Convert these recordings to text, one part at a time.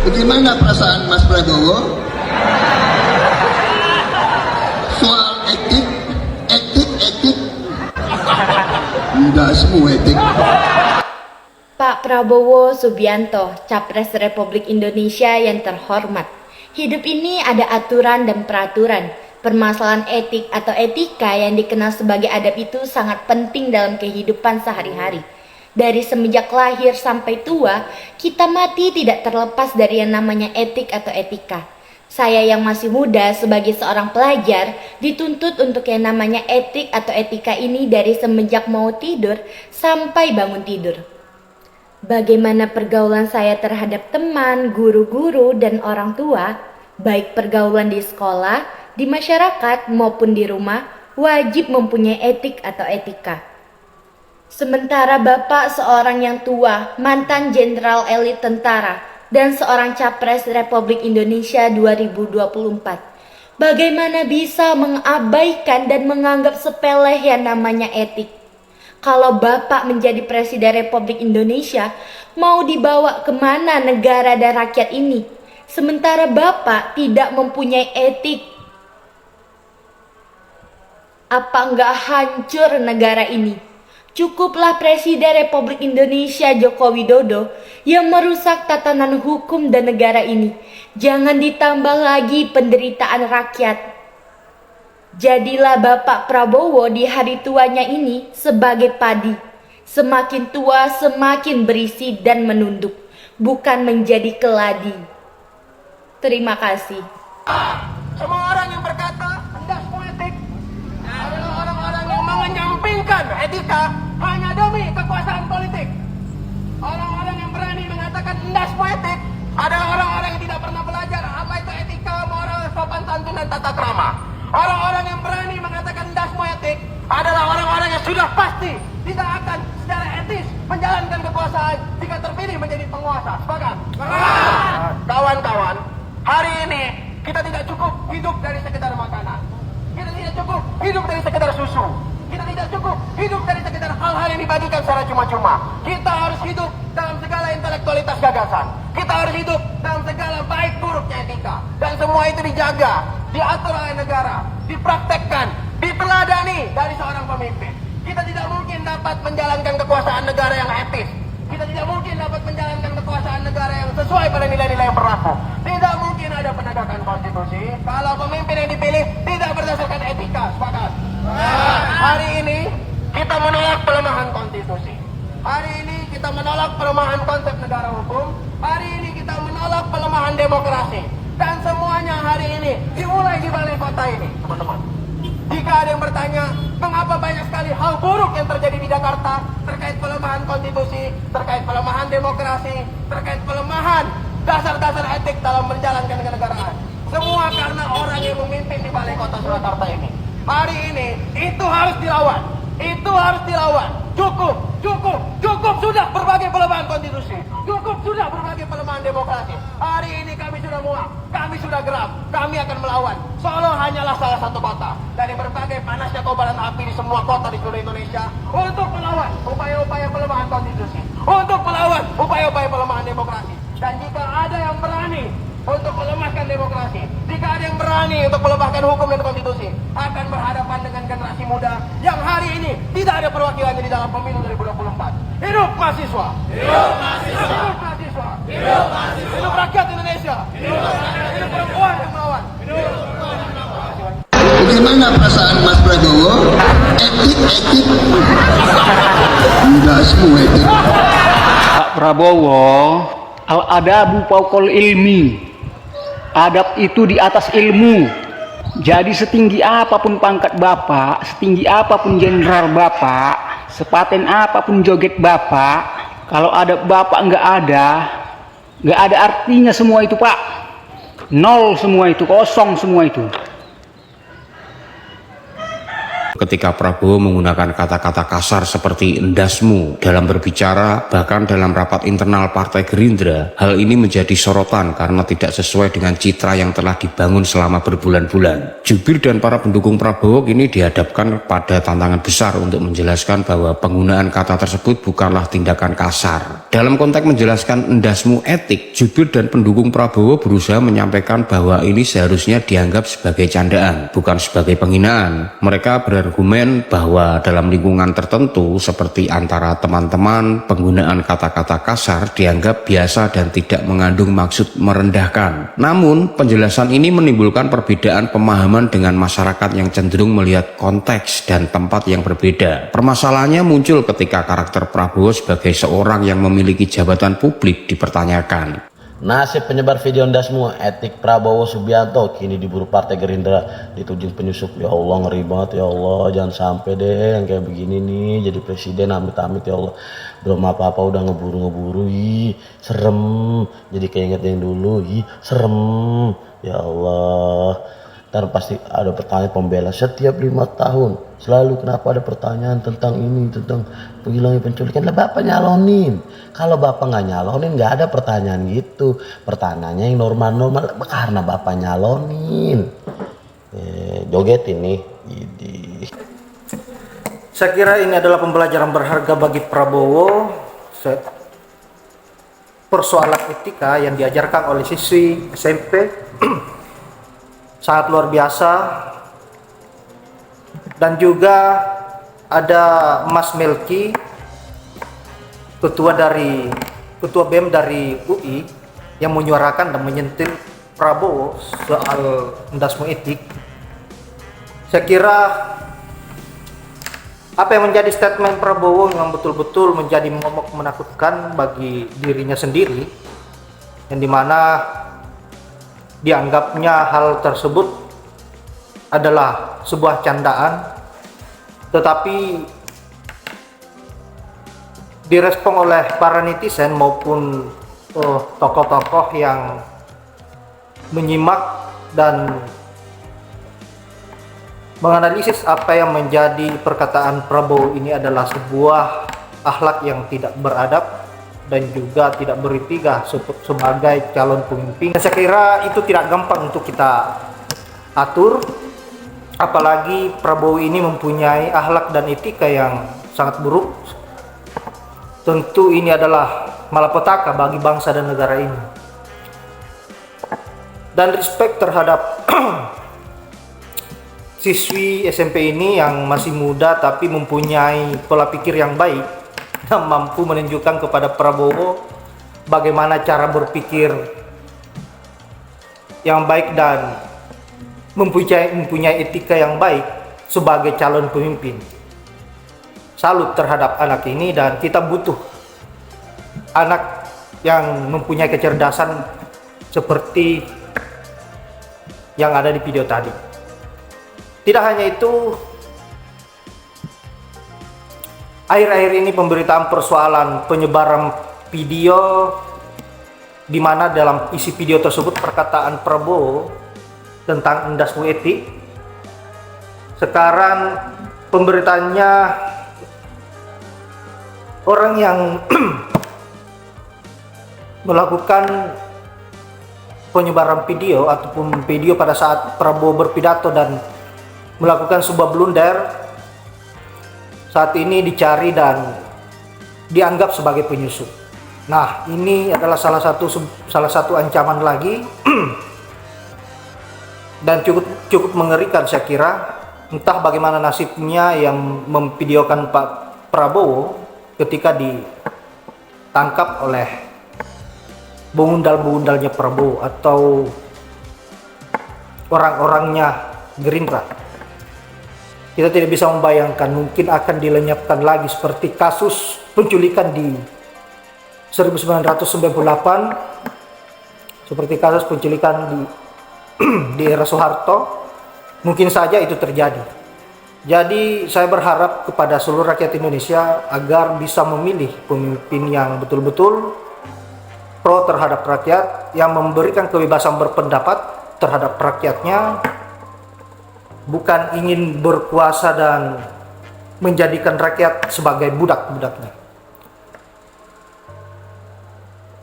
Bagaimana perasaan Mas Prabowo soal etik? Tidak semua etik. Pak Prabowo Subianto, Capres Republik Indonesia yang terhormat. Hidup ini ada aturan dan peraturan. Permasalahan etik atau etika yang dikenal sebagai adab itu sangat penting dalam kehidupan sehari-hari. Dari semenjak lahir sampai tua, kita mati tidak terlepas dari yang namanya etik atau etika. Saya yang masih muda sebagai seorang pelajar dituntut untuk yang namanya etik atau etika ini dari semenjak mau tidur sampai bangun tidur. Bagaimana pergaulan saya terhadap teman, guru-guru, dan orang tua, baik pergaulan di sekolah, di masyarakat, maupun di rumah, wajib mempunyai etik atau etika. Sementara Bapak seorang yang tua, mantan jenderal elit tentara, dan seorang capres Republik Indonesia 2024. Bagaimana bisa mengabaikan dan menganggap sepele yang namanya etik? Kalau Bapak menjadi Presiden Republik Indonesia, mau dibawa kemana negara dan rakyat ini? Sementara Bapak tidak mempunyai etik. Apa enggak hancur negara ini? Cukuplah Presiden Republik Indonesia Joko Widodo yang merusak tatanan hukum dan negara ini. Jangan ditambah lagi penderitaan rakyat. Jadilah Bapak Prabowo di hari tuanya ini sebagai padi. Semakin tua semakin berisi dan menunduk, bukan menjadi keladi. Terima kasih. Semua orang yang berkata hendak politik adalah orang-orang yang mengenyampingkan etika hanya demi kekuasaan politik. Orang-orang yang berani mengatakan endas poetik adalah orang-orang yang tidak pernah belajar apa itu etika, moral, sopan santun, dan tata krama. Orang-orang yang berani mengatakan endas poetik adalah orang-orang yang sudah pasti tidak akan secara etis menjalankan kekuasaan jika terpilih menjadi penguasa. Sepakat? Kawan-kawan, hari ini kita tidak cukup hidup dari sekedar makanan. Kita tidak cukup hidup dari sekedar susu. Kita tidak cukup hidup dari sekedar hal-hal yang dibagikan secara cuma-cuma. Kita harus hidup dalam segala intelektualitas gagasan. Kita harus hidup dalam segala baik buruknya etika. Dan semua itu dijaga, diatur oleh negara, dipraktekkan, diteladani dari seorang pemimpin. Kita tidak mungkin dapat menjalankan kekuasaan negara yang etis. Kita tidak mungkin dapat menjalankan kekuasaan negara yang sesuai pada nilai-nilai yang berlaku. Tidak mungkin ada penegakan konstitusi kalau pemimpin yang dipilih tidak berdasarkan etika. Sepakat? Hari ini kita menolak pelemahan konstitusi. Hari ini kita menolak pelemahan konsep negara hukum. Hari ini kita menolak pelemahan demokrasi. Dan semuanya hari ini dimulai di balai kota ini, teman-teman. Jika ada yang bertanya, mengapa banyak sekali hal buruk yang terjadi di Jakarta terkait pelemahan konstitusi, terkait pelemahan demokrasi, terkait pelemahan dasar-dasar etik dalam menjalankan kenegaraan. Semua karena orang yang memimpin di balai kota Surakarta ini. Hari ini itu harus dilawan. Itu harus dilawan. Cukup sudah berbagai pelemahan konstitusi. Cukup sudah berbagai pelemahan demokrasi. Hari ini kami sudah muak, kami sudah geram, kami akan melawan. Solo hanyalah salah satu kota dari berbagai panasnya kobaran api di semua kota di seluruh Indonesia untuk melawan upaya-upaya pelemahan konstitusi, untuk melawan upaya-upaya pelemahan demokrasi. Dan jika ada yang berani untuk melemahkan demokrasi, jika ada yang berani untuk melemahkan hukum dan konstitusi, akan berhadapan dengan generasi muda yang hari ini tidak ada perwakilannya di dalam pemilu 2024. Hidup mahasiswa! Hidup mahasiswa! Hidup mahasiswa! Hidup mahasiswa! Hidup rakyat Indonesia! Hidup perempuan yang melawan! Bagaimana perasaan Mas Prabowo? Etik? Tidak semua etik. Pak Prabowo, al-adabu fauqal ilmi. Adab itu di atas ilmu. Jadi setinggi apapun pangkat Bapak, setinggi apapun jenderal Bapak, sepaten apapun joget Bapak, kalau adab Bapak nggak ada artinya semua itu, Pak. Nol semua itu, kosong semua itu. Ketika Prabowo menggunakan kata-kata kasar seperti endasmu dalam berbicara, bahkan dalam rapat internal Partai Gerindra, hal ini menjadi sorotan karena tidak sesuai dengan citra yang telah dibangun selama berbulan-bulan. Jubir dan para pendukung Prabowo kini dihadapkan pada tantangan besar untuk menjelaskan bahwa penggunaan kata tersebut bukanlah tindakan kasar. Dalam konteks menjelaskan endasmu etik, jubir dan pendukung Prabowo berusaha menyampaikan bahwa ini seharusnya dianggap sebagai candaan, bukan sebagai penghinaan. Mereka berargumen bahwa dalam lingkungan tertentu seperti antara teman-teman, penggunaan kata-kata kasar dianggap biasa dan tidak mengandung maksud merendahkan. Namun, penjelasan ini menimbulkan perbedaan pemahaman dengan masyarakat yang cenderung melihat konteks dan tempat yang berbeda. Permasalahannya muncul ketika karakter Prabowo sebagai seorang yang memiliki jabatan publik dipertanyakan. Nasib penyebar video endasmu etik Prabowo Subianto kini diburu Partai Gerindra, dituding penyusup. Ya Allah, ngeri banget ya Allah, jangan sampai deh yang kayak begini nih jadi presiden, amit-amit ya Allah. Belum apa-apa udah ngeburu-ngeburu, serem. Jadi keinget yang dulu, serem. Ya Allah, ntar pasti ada pertanyaan pembela setiap 5 tahun. Selalu kenapa ada pertanyaan tentang ini, tentang penghilangnya penculikan. Lah Bapak nyalonin. Kalau Bapak nggak nyalonin nggak ada pertanyaan gitu. Pertanyaannya yang normal-normal karena Bapak nyalonin. Joget ini. Saya kira ini adalah pembelajaran berharga bagi Prabowo. Persoalan etika yang diajarkan oleh siswi SMP sangat luar biasa. Dan juga ada Mas Melki, ketua BEM dari UI, yang menyuarakan dan menyentil Prabowo soal endasmu etik. Saya kira apa yang menjadi statement Prabowo yang betul-betul menjadi momok menakutkan bagi dirinya sendiri, yang dimana dianggapnya hal tersebut adalah sebuah candaan, tetapi direspon oleh para netizen maupun tokoh-tokoh yang menyimak dan menganalisis apa yang menjadi perkataan Prabowo ini adalah sebuah akhlak yang tidak beradab dan juga tidak beretika sebagai calon pemimpin. Saya kira itu tidak gampang untuk kita atur, apalagi Prabowo ini mempunyai akhlak dan etika yang sangat buruk. Tentu ini adalah malapetaka bagi bangsa dan negara ini. Dan respect terhadap siswi SMP ini yang masih muda tapi mempunyai pola pikir yang baik dan mampu menunjukkan kepada Prabowo bagaimana cara berpikir yang baik dan mempunyai etika yang baik sebagai calon pemimpin. Salut terhadap anak ini, dan kita butuh anak yang mempunyai kecerdasan seperti yang ada di video tadi. Tidak hanya itu, akhir-akhir ini pemberitaan persoalan penyebaran video di mana dalam isi video tersebut perkataan Prabowo tentang endasmu etik. Sekarang pemberitaannya orang yang melakukan penyebaran video ataupun video pada saat Prabowo berpidato dan melakukan sebuah blunder saat ini dicari dan dianggap sebagai penyusup. Nah, ini adalah salah satu ancaman lagi dan cukup mengerikan. Saya kira entah bagaimana nasibnya yang memvideokan Pak Prabowo ketika ditangkap oleh begundal-begundalnya Prabowo atau orang-orangnya Gerindra. Kita tidak bisa membayangkan, mungkin akan dilenyapkan lagi seperti kasus penculikan di 1998, seperti kasus penculikan di era Soeharto. Mungkin saja itu terjadi. Jadi saya berharap kepada seluruh rakyat Indonesia agar bisa memilih pemimpin yang betul-betul pro terhadap rakyat, yang memberikan kebebasan berpendapat terhadap rakyatnya, bukan ingin berkuasa dan menjadikan rakyat sebagai budak-budaknya.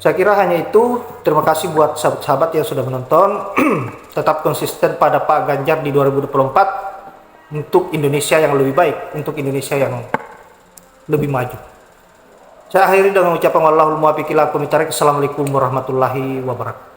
Saya kira hanya itu. Terima kasih buat sahabat-sahabat yang sudah menonton. Tetap konsisten pada Pak Ganjar di 2024 untuk Indonesia yang lebih baik, untuk Indonesia yang lebih maju. Saya akhiri dengan ucapan wallahul muwaffiq ila aqwamit thoriq. Assalamualaikum warahmatullahi wabarakatuh.